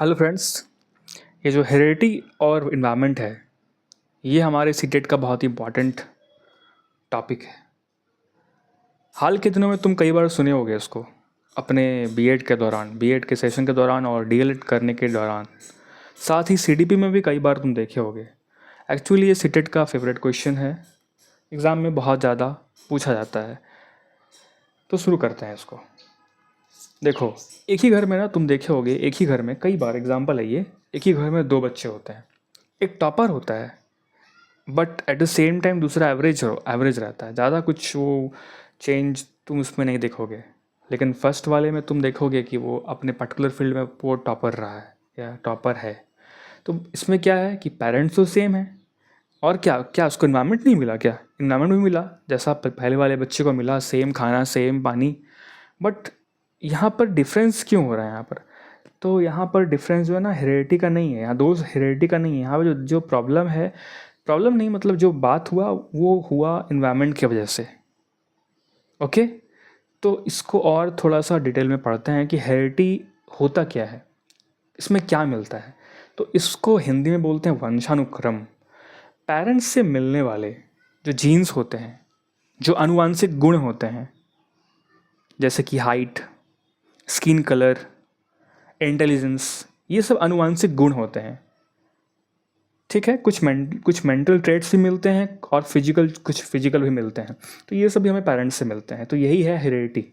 Hello friends, ये जो heredity और इन्वायरमेंट है, ये हमारे सीटेट का बहुत ही इम्पॉर्टेंट टॉपिक है। हाल के दिनों में तुम कई बार सुने होगे इसको अपने बीएड के दौरान, बीएड के सेशन के दौरान और डीएलएड करने के दौरान। साथ ही सीडीपी में भी कई बार तुम देखे होगे। एक्चुअली ये सीटेट का फेवरेट क्वेश्चन है, एग्ज़ाम में बहुत ज़्यादा पूछा जाता है। तो शुरू करते हैं इसको। देखो, एक ही घर में ना तुम देखे होगे, एक ही घर में कई बार एग्जाम्पल है ये, एक ही घर में दो बच्चे होते हैं। एक टॉपर होता है but at the same time दूसरा एवरेज रहता है। ज़्यादा कुछ वो चेंज तुम उसमें नहीं देखोगे। लेकिन फर्स्ट वाले में तुम देखोगे कि वो अपने पर्टिकुलर फील्ड में वो टॉपर रहा है या टॉपर है। तो इसमें क्या है कि पेरेंट्स तो सेम है, और क्या क्या उसको इन्वायरमेंट नहीं मिला? क्या इन्वायरमेंट भी मिला जैसा पहले वाले बच्चे को मिला, सेम खाना सेम पानी। बट यहाँ पर डिफरेंस क्यों हो रहा है यहाँ पर? तो यहाँ पर डिफरेंस जो है ना, हेरिडिटी का नहीं है। यहाँ दोस्त हेरिडिटी का नहीं है। यहाँ पर जो प्रॉब्लम है, प्रॉब्लम नहीं मतलब जो बात हुआ वो हुआ इन्वायरमेंट की वजह से। ओके, तो इसको और थोड़ा सा डिटेल में पढ़ते हैं कि हेरिडिटी होता क्या है, इसमें क्या मिलता है। तो इसको हिंदी में बोलते हैं वंशानुक्रम। पेरेंट्स से मिलने वाले जो जीन्स होते हैं, जो आनुवांशिक गुण होते हैं, जैसे कि हाइट, स्किन कलर, इंटेलिजेंस, ये सब आनुवांशिक गुण होते हैं। ठीक है, कुछ मेंटल ट्रेट्स भी मिलते हैं और कुछ फिजिकल भी मिलते हैं। तो ये सभी हमें पेरेंट्स से मिलते हैं। तो यही है हेरिडिटी।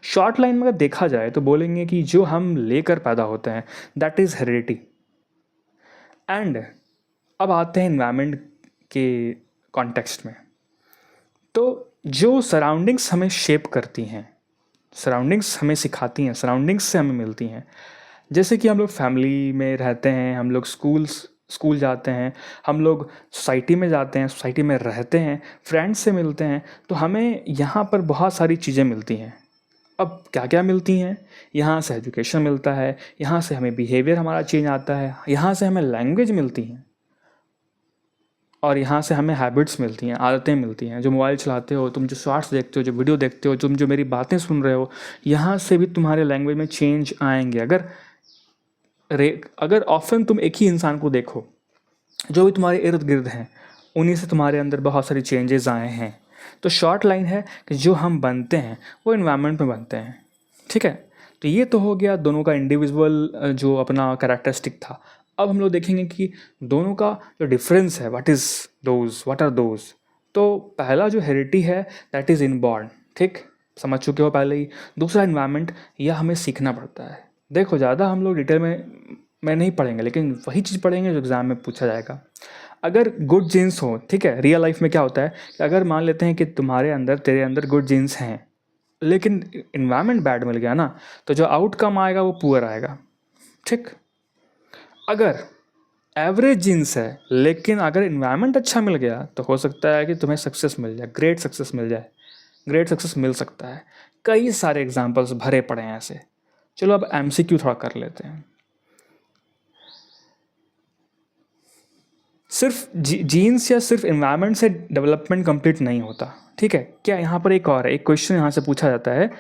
शॉर्ट लाइन में अगर देखा जाए तो बोलेंगे कि जो हम लेकर पैदा होते हैं दैट इज़ हेरिडिटी। एंड अब आते हैं इन्वायरमेंट के कॉन्टेक्स्ट में। तो जो सराउंडिंग्स हमें शेप करती हैं, सराउंडिंग्स हमें सिखाती हैं, सराउंडिंग्स से हमें मिलती हैं। जैसे कि हम लोग फैमिली में रहते हैं, हम लोग स्कूल जाते हैं, हम लोग सोसाइटी में जाते हैं, सोसाइटी में रहते हैं, फ्रेंड्स से मिलते हैं। तो हमें यहाँ पर बहुत सारी चीज़ें मिलती हैं। अब क्या क्या मिलती हैं? यहाँ से एजुकेशन मिलता है, यहाँ से हमें बिहेवियर हमारा चेंज आता है, यहाँ से हमें लैंग्वेज मिलती हैं, और यहाँ से हमें हैबिट्स मिलती हैं, आदतें मिलती हैं। जो मोबाइल चलाते हो तुम, जो शॉर्ट्स देखते हो, जो वीडियो देखते हो, तुम जो मेरी बातें सुन रहे हो, यहाँ से भी तुम्हारे लैंग्वेज में चेंज आएंगे। अगर ऑफन तुम एक ही इंसान को देखो, जो भी तुम्हारे इर्द गिर्द हैं, उन्हीं से तुम्हारे अंदर बहुत सारी चेंजेस आए हैं। तो शॉर्ट लाइन है कि जो हम बनते हैं वो इन्वायरमेंट में बनते हैं। ठीक है, तो ये तो हो गया दोनों का इंडिविजुअल जो अपना कैरेक्टरिस्टिक था। अब हम लोग देखेंगे कि दोनों का जो डिफरेंस है, व्हाट आर दोज। तो पहला जो हेरिडिटी है दैट इज़ इनबॉर्न। ठीक, समझ चुके हो पहले ही। दूसरा इन्वायरमेंट, यह हमें सीखना पड़ता है। देखो, ज़्यादा हम लोग डिटेल में नहीं पढ़ेंगे, लेकिन वही चीज़ पढ़ेंगे जो एग्ज़ाम में पूछा जाएगा। अगर गुड जीन्स हो, ठीक है, रियल लाइफ में क्या होता है कि अगर मान लेते हैं कि तेरे अंदर गुड जीन्स हैं, लेकिन इन्वायरमेंट बैड मिल गया ना, तो जो आउटकम आएगा वो पुअर आएगा। ठीक, अगर एवरेज जीन्स है लेकिन अगर इन्वायरमेंट अच्छा मिल गया तो हो सकता है कि तुम्हें सक्सेस मिल जाए, ग्रेट सक्सेस मिल सकता है। कई सारे एग्जाम्पल्स भरे पड़े हैं ऐसे। चलो अब एमसीक्यू थोड़ा कर लेते हैं। सिर्फ जीन्स या सिर्फ इन्वायरमेंट से डेवलपमेंट कंप्लीट नहीं होता। ठीक है, क्या यहाँ पर एक और है, एक क्वेश्चन यहाँ से पूछा जाता है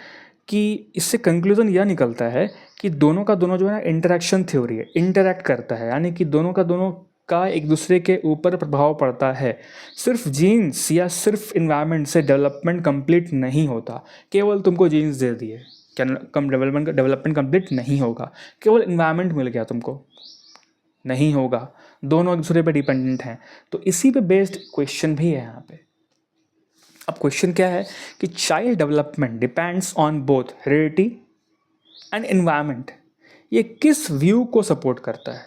कि इससे कंक्लूजन यह निकलता है कि दोनों का दोनों जो है ना इंटरेक्शन थ्योरी है, इंटरेक्ट करता है, यानी कि दोनों का एक दूसरे के ऊपर प्रभाव पड़ता है। सिर्फ जीन्स या सिर्फ इन्वायरमेंट से डेवलपमेंट कंप्लीट नहीं होता। केवल तुमको जीन्स दे दिए क्या कम डेवलपमेंट कंप्लीट नहीं होगा? केवल इन्वायरमेंट मिल गया तुमको, नहीं होगा। दोनों एक दूसरे पे डिपेंडेंट हैं। तो इसी पे बेस्ड क्वेश्चन भी है यहाँ पे। अब क्वेश्चन क्या है कि child development depends on both heredity and environment. ये किस व्यू को सपोर्ट करता है?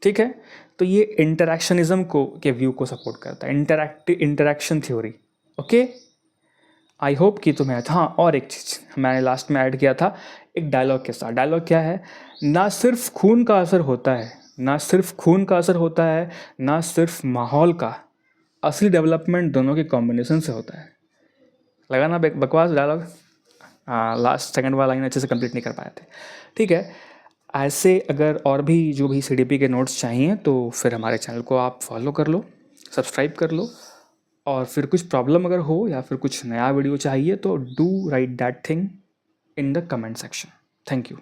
ठीक है, तो ये इंटरैक्शनिज्म के व्यू को सपोर्ट करता है, interaction theory. Okay, I hope कि तुम्हें। हाँ, और एक चीज़ मैंने लास्ट में ऐड किया था एक डायलॉग के साथ। डायलॉग क्या है? ना सिर्फ खून का असर होता है, ना सिर्फ माहौल का, असली डेवलपमेंट दोनों के कॉम्बिनेशन से होता है। लगा ना बकवास डायलॉग? हाँ, लास्ट सेकंड वाला लाइन अच्छे से कंप्लीट नहीं कर पाए थे। ठीक है, ऐसे अगर और भी जो भी सीडीपी के नोट्स चाहिए तो फिर हमारे चैनल को आप फॉलो कर लो, सब्सक्राइब कर लो। और फिर कुछ प्रॉब्लम अगर हो या फिर कुछ नया वीडियो चाहिए तो do right that thing in the comment section. Thank you.